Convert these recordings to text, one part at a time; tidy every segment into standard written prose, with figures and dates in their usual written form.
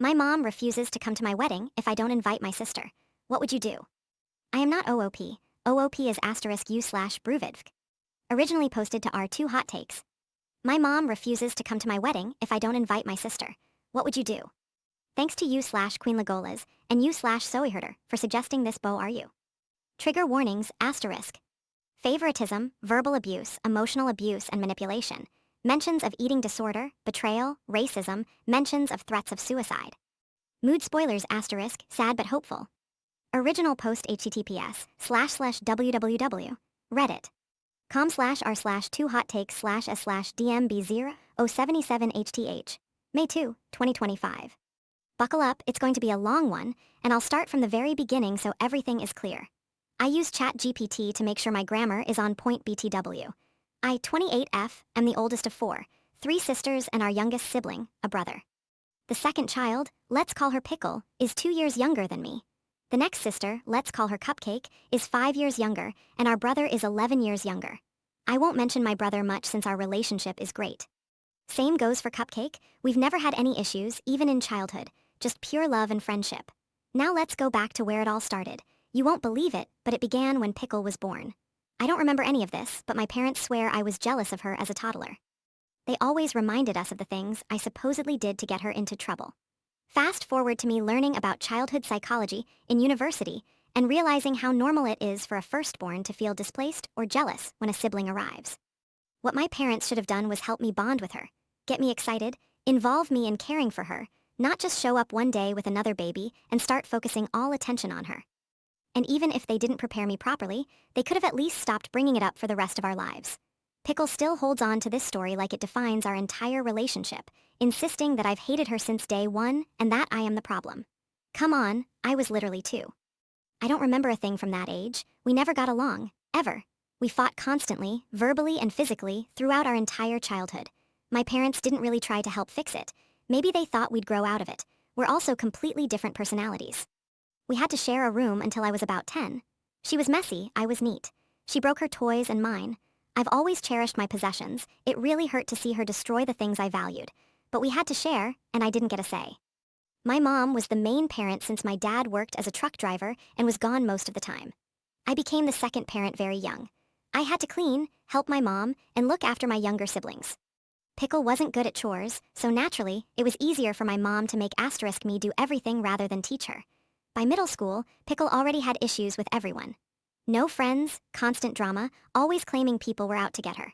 My mom refuses to come to my wedding if I don't invite my sister. What would you do? I am not OOP. OOP is asterisk u slash Bruvidvk. Originally posted to R2 Hot Takes. My mom refuses to come to my wedding if I don't invite my sister. What would you do? Thanks to u slash Queen Legolas and u slash Soeherder for suggesting this bow are you. Trigger warnings asterisk. Favoritism, verbal abuse, emotional abuse, and manipulation. Mentions of eating disorder, betrayal, racism, mentions of threats of suicide. Mood spoilers asterisk, sad but hopeful. Original post https://www. Reddit. com/r/2 hot takes /s/dmb0 077hth. May 2, 2025. Buckle up, it's going to be a long one, and I'll start from the very beginning so everything is clear. I use ChatGPT to make sure my grammar is on point BTW. I, 28F, am the oldest of four, three sisters and our youngest sibling, a brother. The second child, let's call her Pickle, is 2 years younger than me. The next sister, let's call her Cupcake, is 5 years younger, and our brother is 11 years younger. I won't mention my brother much since our relationship is great. Same goes for Cupcake, we've never had any issues, even in childhood, just pure love and friendship. Now let's go back to where it all started. You won't believe it, but it began when Pickle was born. I don't remember any of this, but my parents swear I was jealous of her as a toddler. They always reminded us of the things I supposedly did to get her into trouble. Fast forward to me learning about childhood psychology in university and realizing how normal it is for a firstborn to feel displaced or jealous when a sibling arrives. What my parents should have done was help me bond with her, get me excited, involve me in caring for her, not just show up one day with another baby and start focusing all attention on her. And even if they didn't prepare me properly, they could have at least stopped bringing it up for the rest of our lives. Pickle still holds on to this story like it defines our entire relationship, insisting that I've hated her since day one and that I am the problem. Come on, I was literally 2. I don't remember a thing from that age. We never got along, ever. We fought constantly, verbally and physically, throughout our entire childhood. My parents didn't really try to help fix it. Maybe they thought we'd grow out of it. We're also completely different personalities. We had to share a room until I was about 10. She was messy, I was neat. She broke her toys and mine. I've always cherished my possessions. It really hurt to see her destroy the things I valued. But we had to share, and I didn't get a say. My mom was the main parent since my dad worked as a truck driver and was gone most of the time. I became the second parent very young. I had to clean, help my mom, and look after my younger siblings. Pickle wasn't good at chores, so naturally, it was easier for my mom to make asterisk me do everything rather than teach her. By middle school, Pickle already had issues with everyone. No friends, constant drama, always claiming people were out to get her.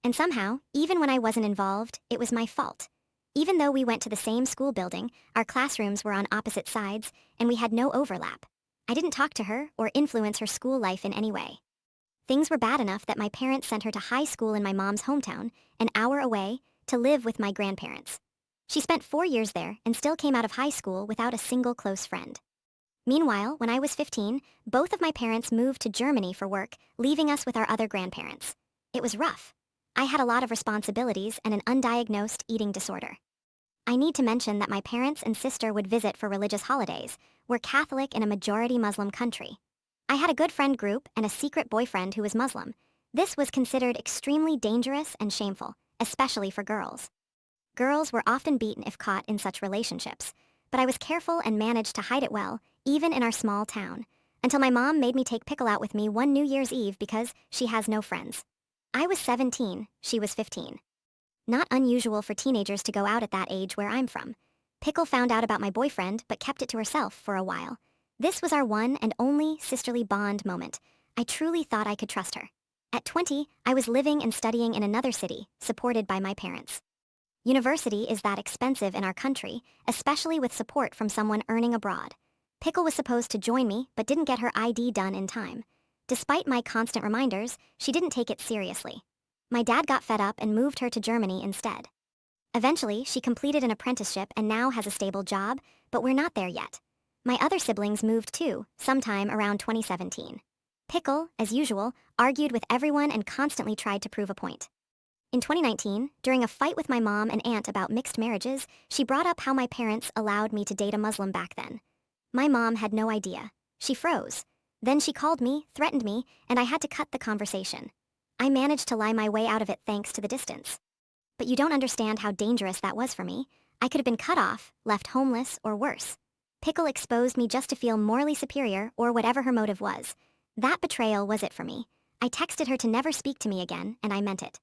And somehow, even when I wasn't involved, it was my fault. Even though we went to the same school building, our classrooms were on opposite sides, and we had no overlap. I didn't talk to her or influence her school life in any way. Things were bad enough that my parents sent her to high school in my mom's hometown, an hour away, to live with my grandparents. She spent 4 years there and still came out of high school without a single close friend. Meanwhile, when I was 15, both of my parents moved to Germany for work, leaving us with our other grandparents. It was rough. I had a lot of responsibilities and an undiagnosed eating disorder. I need to mention that my parents and sister would visit for religious holidays. We're Catholic in a majority Muslim country. I had a good friend group and a secret boyfriend who was Muslim. This was considered extremely dangerous and shameful, especially for girls. Girls were often beaten if caught in such relationships, but I was careful and managed to hide it well, even in our small town, until my mom made me take Pickle out with me one New Year's Eve because she has no friends. I was 17, she was 15. Not unusual for teenagers to go out at that age where I'm from. Pickle found out about my boyfriend but kept it to herself for a while. This was our one and only sisterly bond moment. I truly thought I could trust her. At 20, I was living and studying in another city, supported by my parents. University is that expensive in our country, especially with support from someone earning abroad. Pickle was supposed to join me but didn't get her ID done in time. Despite my constant reminders, she didn't take it seriously. My dad got fed up and moved her to Germany instead. Eventually, she completed an apprenticeship and now has a stable job, but we're not there yet. My other siblings moved too, sometime around 2017. Pickle, as usual, argued with everyone and constantly tried to prove a point. In 2019, during a fight with my mom and aunt about mixed marriages, she brought up how my parents allowed me to date a Muslim back then. My mom had no idea. She froze. Then she called me, threatened me, and I had to cut the conversation. I managed to lie my way out of it thanks to the distance. But you don't understand how dangerous that was for me. I could have been cut off, left homeless, or worse. Pickle exposed me just to feel morally superior or whatever her motive was. That betrayal was it for me. I texted her to never speak to me again, and I meant it.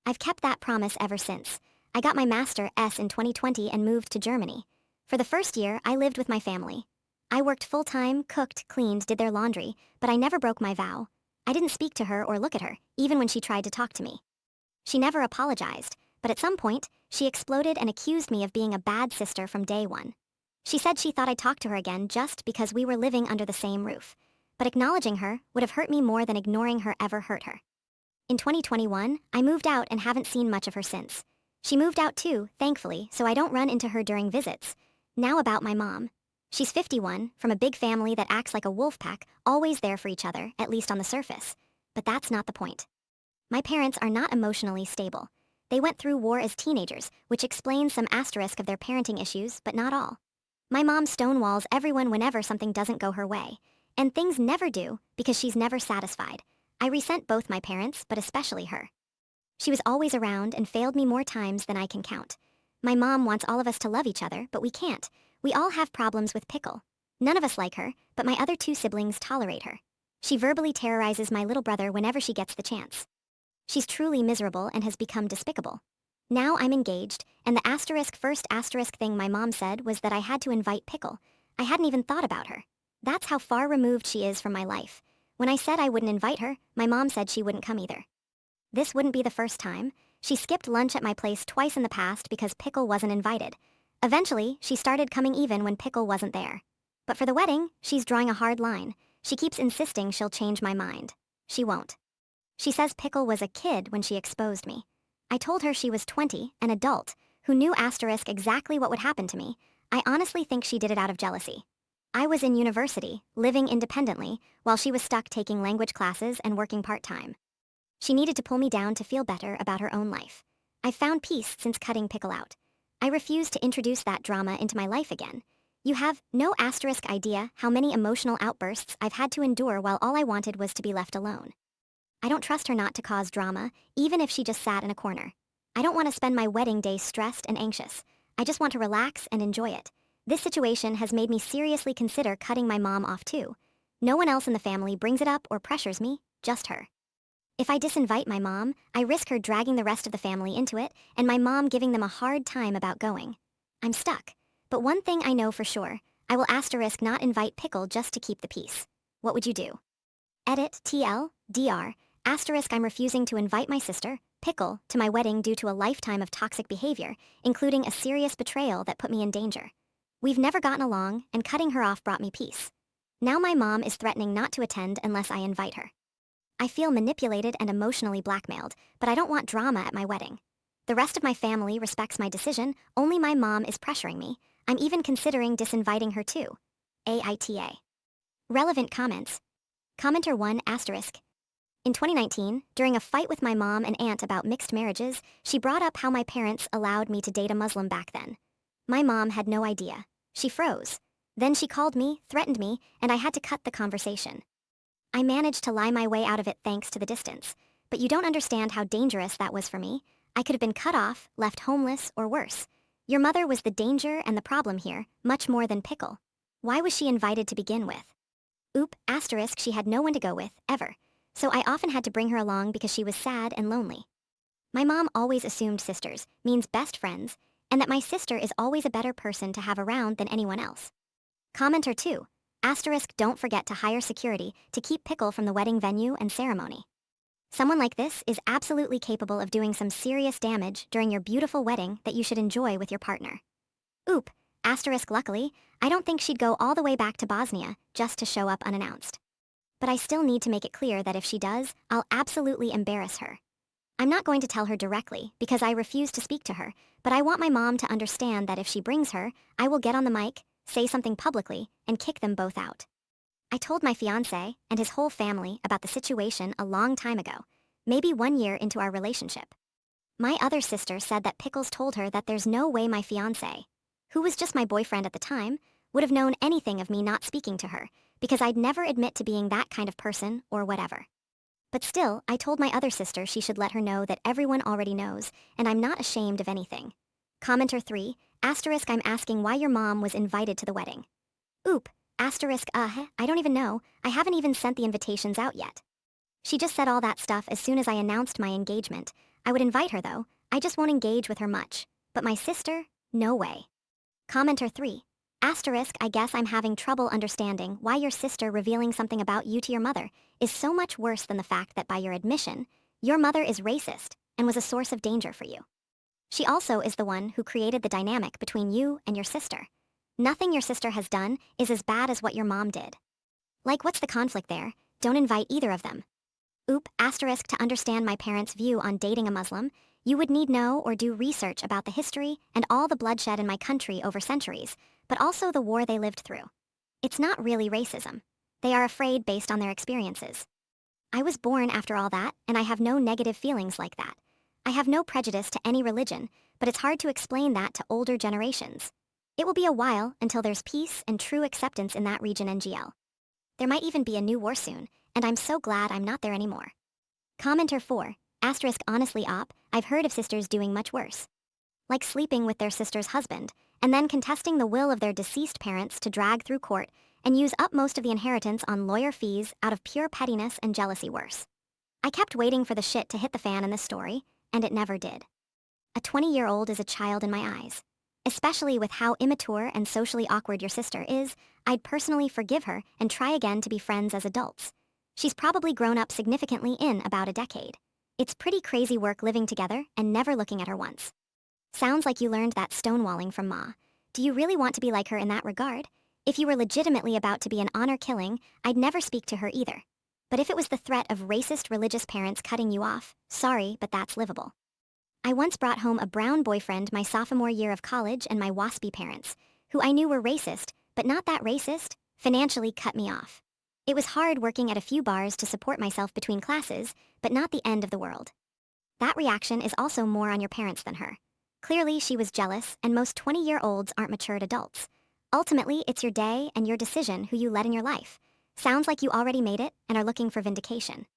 I've kept that promise ever since. I got my master's in 2020 and moved to Germany. For the first year, I lived with my family. I worked full-time, cooked, cleaned, did their laundry, but I never broke my vow. I didn't speak to her or look at her, even when she tried to talk to me. She never apologized, but at some point, she exploded and accused me of being a bad sister from day one. She said she thought I'd talk to her again just because we were living under the same roof. But acknowledging her would have hurt me more than ignoring her ever hurt her. In 2021, I moved out and haven't seen much of her since. She moved out too, thankfully, so I don't run into her during visits. Now about my mom. She's 51, from a big family that acts like a wolf pack, always there for each other, at least on the surface. But that's not the point. My parents are not emotionally stable. They went through war as teenagers, which explains some asterisk of their parenting issues, but not all. My mom stonewalls everyone whenever something doesn't go her way. And things never do, because she's never satisfied. I resent both my parents, but especially her. She was always around and failed me more times than I can count. My mom wants all of us to love each other, but we can't. We all have problems with Pickle. None of us like her, but my other two siblings tolerate her. She verbally terrorizes my little brother whenever she gets the chance. She's truly miserable and has become despicable. Now I'm engaged, and the first asterisk thing my mom said was that I had to invite Pickle. I hadn't even thought about her. That's how far removed she is from my life. When I said I wouldn't invite her, my mom said she wouldn't come either. This wouldn't be the first time. She skipped lunch at my place twice in the past because Pickle wasn't invited. Eventually, she started coming even when Pickle wasn't there. But for the wedding, she's drawing a hard line. She keeps insisting she'll change my mind. She won't. She says Pickle was a kid when she exposed me. I told her she was 20, an adult, who knew exactly what would happen to me. I honestly think she did it out of jealousy. I was in university, living independently, while she was stuck taking language classes and working part-time. She needed to pull me down to feel better about her own life. I've found peace since cutting Pickle out. I refuse to introduce that drama into my life again. You have no idea how many emotional outbursts I've had to endure while all I wanted was to be left alone. I don't trust her not to cause drama, even if she just sat in a corner. I don't want to spend my wedding day stressed and anxious. I just want to relax and enjoy it. This situation has made me seriously consider cutting my mom off too. No one else in the family brings it up or pressures me, just her. If I disinvite my mom, I risk her dragging the rest of the family into it, and my mom giving them a hard time about going. I'm stuck. But one thing I know for sure, I will not invite Pickle just to keep the peace. What would you do? Edit TL, DR, I'm refusing to invite my sister, Pickle, to my wedding due to a lifetime of toxic behavior, including a serious betrayal that put me in danger. We've never gotten along, and cutting her off brought me peace. Now my mom is threatening not to attend unless I invite her. I feel manipulated and emotionally blackmailed, but I don't want drama at my wedding. The rest of my family respects my decision, only my mom is pressuring me. I'm even considering disinviting her too. AITA. Relevant comments. Commenter 1 asterisk. In 2019, during a fight with my mom and aunt about mixed marriages, she brought up how my parents allowed me to date a Muslim back then. My mom had no idea. She froze. Then she called me, threatened me, and I had to cut the conversation. I managed to lie my way out of it thanks to the distance. But you don't understand how dangerous that was for me. I could have been cut off, left homeless, or worse. Your mother was the danger and the problem here, much more than Pickle. Why was she invited to begin with? She had no one to go with, ever. So I often had to bring her along because she was sad and lonely. My mom always assumed sisters means best friends, and that my sister is always a better person to have around than anyone else. Commenter 2. Don't forget to hire security to keep Pickle from the wedding venue and ceremony. Someone like this is absolutely capable of doing some serious damage during your beautiful wedding that you should enjoy with your partner. Luckily, I don't think she'd go all the way back to Bosnia just to show up unannounced. But I still need to make it clear that if she does, I'll absolutely embarrass her. I'm not going to tell her directly because I refuse to speak to her, but I want my mom to understand that if she brings her, I will get on the mic, say something publicly, and kick them both out. I told my fiancé and his whole family about the situation a long time ago, maybe 1 year into our relationship. My other sister said that Pickles told her that there's no way my fiancé, who was just my boyfriend at the time, would have known anything of me not speaking to her, because I'd never admit to being that kind of person or whatever. But still, I told my other sister she should let her know that everyone already knows, and I'm not ashamed of anything. Commenter 3, Asterisk I'm asking why your mom was invited to the wedding. Oop. Asterisk I don't even know. I haven't even sent the invitations out yet. She just said all that stuff as soon as I announced my engagement. I would invite her though. I just won't engage with her much. But my sister? No way. Commenter 3. Asterisk I guess I'm having trouble understanding why your sister revealing something about you to your mother is so much worse than the fact that by your admission, your mother is racist and was a source of danger for you. She also is the one who created the dynamic between you and your sister. Nothing your sister has done is as bad as what your mom did. Like what's the conflict there? Don't invite either of them. Oop, asterisk to understand my parents' view on dating a Muslim, you would need know or do research about the history and all the bloodshed in my country over centuries, but also the war they lived through. It's not really racism. They are afraid based on their experiences. I was born after all that, and I have no negative feelings like that. I have no prejudice to any religion, but it's hard to explain that to older generations. It will be a while until there's peace and true acceptance in that region NGL. There might even be a new war soon, and I'm so glad I'm not there anymore. Commenter 4. Asterisk honestly I've heard of sisters doing much worse. Like sleeping with their sister's husband, and then contesting the will of their deceased parents to drag through court and use up most of the inheritance on lawyer fees out of pure pettiness and jealousy worse. I kept waiting for the shit to hit the fan in this story, and it never did. A 20-year-old is a child in my eyes. Especially with how immature and socially awkward your sister is, I'd personally forgive her and try again to be friends as adults. She's probably grown up significantly in about a decade. It's pretty crazy work living together and never looking at her once. Sounds like you learned that stonewalling from Ma. Do you really want to be like her in that regard? If you were legitimately about to be an honor killing, I'd never speak to her either. But if it was the threat of racist religious parents cutting you off, sorry, but that's livable. I once brought home a brown boyfriend my sophomore year of college and my waspy parents, who I knew were racist, but not that racist, financially cut me off. It was hard working at a few bars to support myself between classes, but not the end of the world. That reaction is also more on your parents than her. Clearly, she was jealous, and most 20-year-olds aren't matured adults. Ultimately, it's your day and your decision who you let in your life. Sounds like you already made it and are looking for vindication.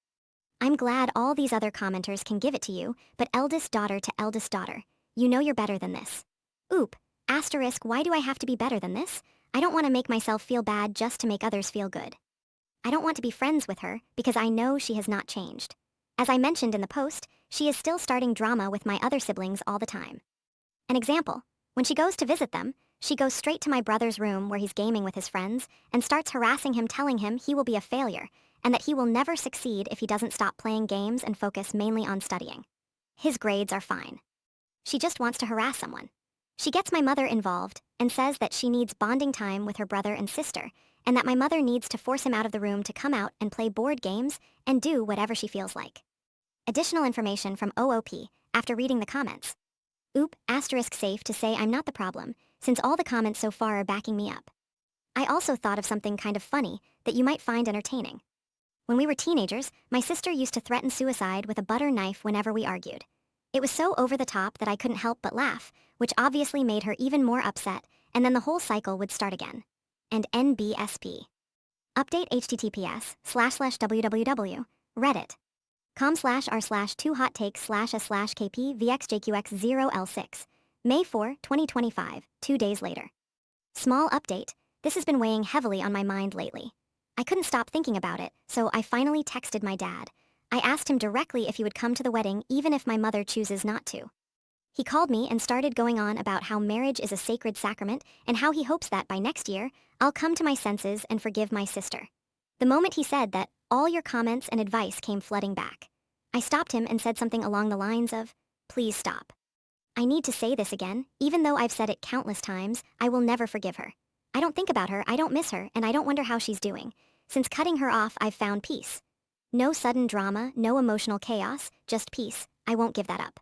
I'm glad all these other commenters can give it to you, but eldest daughter to eldest daughter, you know you're better than this. Oop, asterisk why do I have to be better than this? I don't want to make myself feel bad just to make others feel good. I don't want to be friends with her because I know she has not changed. As I mentioned in the post, she is still starting drama with my other siblings all the time. An example, when she goes to visit them, she goes straight to my brother's room where he's gaming with his friends and starts harassing him, telling him he will be a failure and that he will never succeed if he doesn't stop playing games and focus mainly on studying. His grades are fine. She just wants to harass someone. She gets my mother involved and says that she needs bonding time with her brother and sister and that my mother needs to force him out of the room to come out and play board games and do whatever she feels like. Additional information from OOP after reading the comments. Oop, asterisk safe to say I'm not the problem, since all the comments so far are backing me up. I also thought of something kind of funny that you might find entertaining. When we were teenagers, my sister used to threaten suicide with a butter knife whenever we argued. It was so over the top that I couldn't help but laugh, which obviously made her even more upset, and then the whole cycle would start again. And NBSP. Update https://www. reddit.com/r/2hottakes/a/kp vxjqx0l6. May 4, 2025, 2 days later. Small update, this has been weighing heavily on my mind lately. I couldn't stop thinking about it, so I finally texted my dad. I asked him directly if he would come to the wedding even if my mother chooses not to. He called me and started going on about how marriage is a sacred sacrament and how he hopes that by next year, I'll come to my senses and forgive my sister. The moment he said that, all your comments and advice came flooding back. I stopped him and said something along the lines of, please stop. I need to say this again, even though I've said it countless times, I will never forgive her. I don't think about her, I don't miss her, and I don't wonder how she's doing. Since cutting her off, I've found peace. No sudden drama, no emotional chaos, just peace. I won't give that up.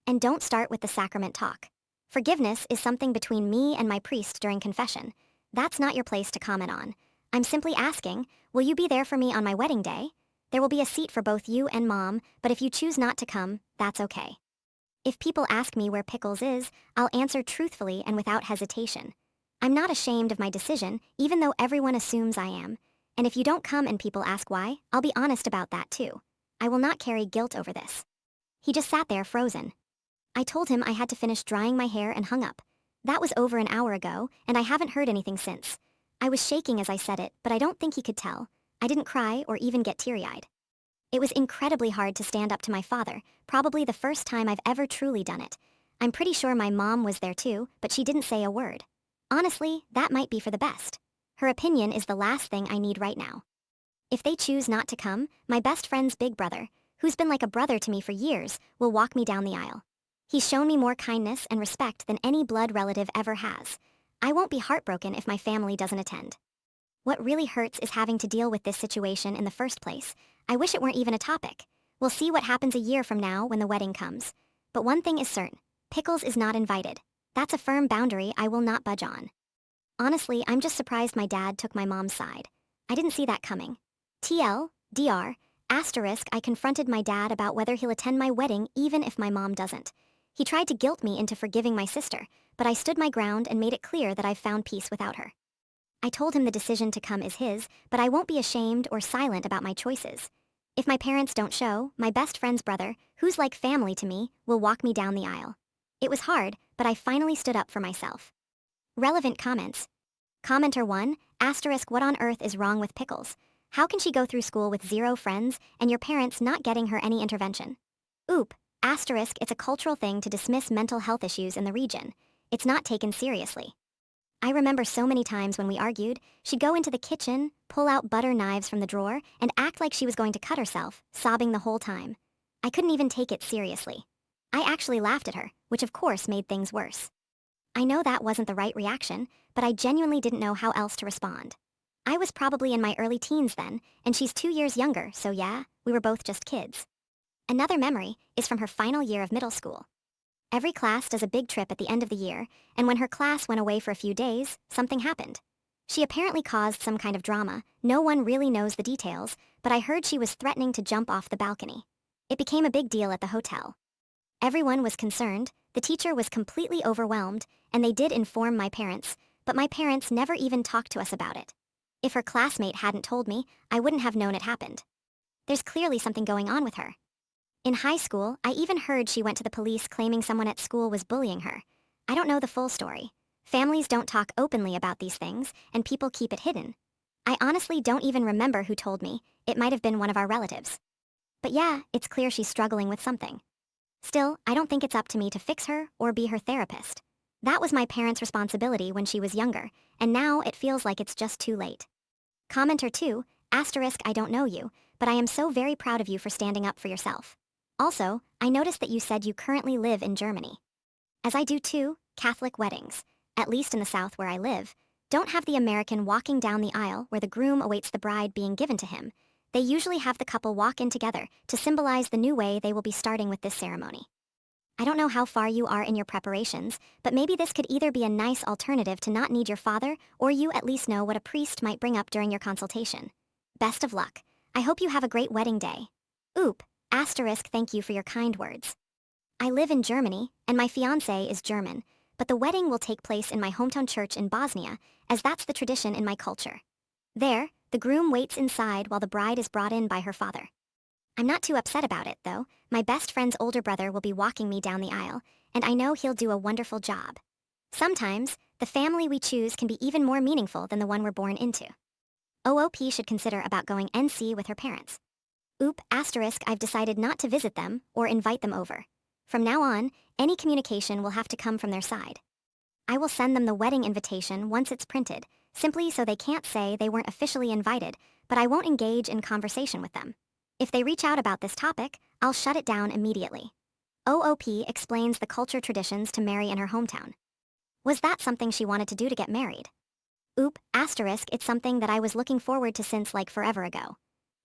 And don't start with the sacrament talk. Forgiveness is something between me and my priest during confession. That's not your place to comment on. I'm simply asking, will you be there for me on my wedding day? There will be a seat for both you and Mom, but if you choose not to come, that's okay. If people ask me where Pickles is, I'll answer truthfully and without hesitation. I'm not ashamed of my decision, even though everyone assumes I am. And if you don't come and people ask why, I'll be honest about that too. I will not carry guilt over this. He just sat there frozen. I told him I had to finish drying my hair and hung up. That was over an hour ago, and I haven't heard anything since. I was shaking as I said it, but I don't think he could tell. I didn't cry or even get teary-eyed. It was incredibly hard to stand up to my father, probably the first time I've ever truly done it. I'm pretty sure my mom was there too, but she didn't say a word. Honestly, that might be for the best. Her opinion is the last thing I need right now. If they choose not to come, my best friend's big brother, who's been like a brother to me for years, will walk me down the aisle. He's shown me more kindness and respect than any blood relative ever has. I won't be heartbroken if my family doesn't attend. What really hurts is having to deal with this situation in the first place. I wish it weren't even a topic. We'll see what happens a year from now when the wedding comes. But one thing is certain. Pickles is not invited. That's a firm boundary I will not budge on. Honestly, I'm just surprised my dad took my mom's side. I didn't see that coming. TLDR, asterisk, I confronted my dad about whether he'll attend my wedding even if my mom doesn't. He tried to guilt me into forgiving my sister, but I stood my ground and made it clear that I've found peace without her. I told him the decision to come is his, but I won't be ashamed or silent about my choices. If my parents don't show, my best friend's brother, who's like family to me, will walk me down the aisle. It was hard, but I finally stood up for myself. Relevant comments. Commenter 1, asterisk, what on earth is wrong with Pickles? How can she go through school with 0 friends and your parents not getting her any intervention? Oop, asterisk, it's a cultural thing to dismiss mental health issues in the region. It's not taken seriously. I remember so many times when we argued, she'd go into the kitchen, pull out butter knives from the drawer, and act like she was going to cut herself, sobbing the whole time. I couldn't even take it seriously. I actually laughed at her, which of course made things worse. I know that wasn't the right reaction, but I genuinely didn't know how else to respond. I was probably in my early teens then, and she's 2 years younger, so yeah, we were both just kids. Another memory is from her final year of middle school. Every class does a big trip at the end of the year, and when her class went away for a few days, something happened. She apparently caused some kind of drama. No one really knows the details, but I heard she was threatening to jump off the balcony. It became a big deal at the hotel. Everyone was concerned, the teacher was completely overwhelmed, and they did inform my parents, but my parents never even talked to us about it. If her classmate hadn't told me, I wouldn't have known it happened. There's clearly something going on with her. In high school, I even heard she went to the police claiming someone at school was bullying her. I don't know the full story. Families don't talk openly about these things, and people keep it hidden. I honestly don't even remember who told me. It might have been one of our relatives. But yeah, it's clear she's struggling with something. Still, I don't think it's up to me to fix her or be her therapist. That was my parents' responsibility when she was younger, and now it feels like it's just too late. Commenter 2, asterisk, I don't know you, but I am so very proud of you for standing up for yourself. Also, I noticed that you said you currently live in Germany. As I do too, Catholic weddings, at least in the South where I live, don't have the American walking down the aisle where the groom awaits the bride being given to him. They usually have the couple walk in together to symbolize the new way they will be starting with this ceremony. I don't know how far you are in your preparations, but maybe this could either be a nice alternative to not need your father, or you at least know what a priest might bring up during your consultation. Best of luck. I hope you have a great wedding day. Oop, asterisk, thank you for your kind words. I live in Germany, and my fiancé is German, but the wedding will take place in my hometown church in Bosnia, as that's the tradition in my culture. There, the groom waits inside while the bride is brought in by her father. I'm not too upset about it, though. My best friend's older brother will be walking me down the aisle, and I know he'll do a wonderful job. Sometimes, the family we choose can be even more meaningful than the one we're born into. OOP should consider about going NC with her parents. Oop, asterisk, I've decided not to visit them or invite them over. From now on, any communication will have to come from their side. I will send them the wedding invitation once it's printed, simply so they can't say they weren't officially invited, but I won't engage in conversation with them. If they reach out about this topic, I'll shut it down immediately. OOP explains the culture traditions to marry in her hometown. Was that something she wanted to do to get married? Oop, asterisk, it's something that I was looking forward to since like forever ago.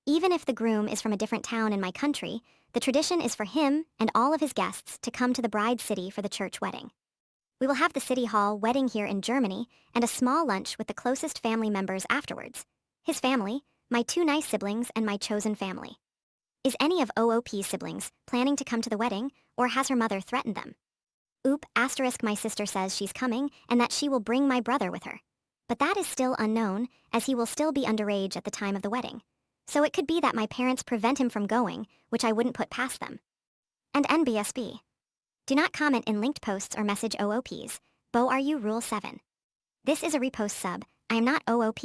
Even if the groom is from a different town in my country, the tradition is for him and all of his guests to come to the bride's city for the church wedding. We will have the city hall wedding here in Germany and a small lunch with the closest family members afterwards. His family, my 2 nice siblings, and my chosen family. Is any of OOP's siblings planning to come to the wedding, or has her mother threatened them? Oop, asterisk, my sister says she's coming and that she will bring my brother with her. But that is still unknown, as he will still be underage at the time of the wedding. So it could be that my parents prevent him from going, which I wouldn't put past them. And NBSB. Do not comment in linked posts or message OOPs. Bo, are you Rule 7? This is a repost sub. I am not OOP.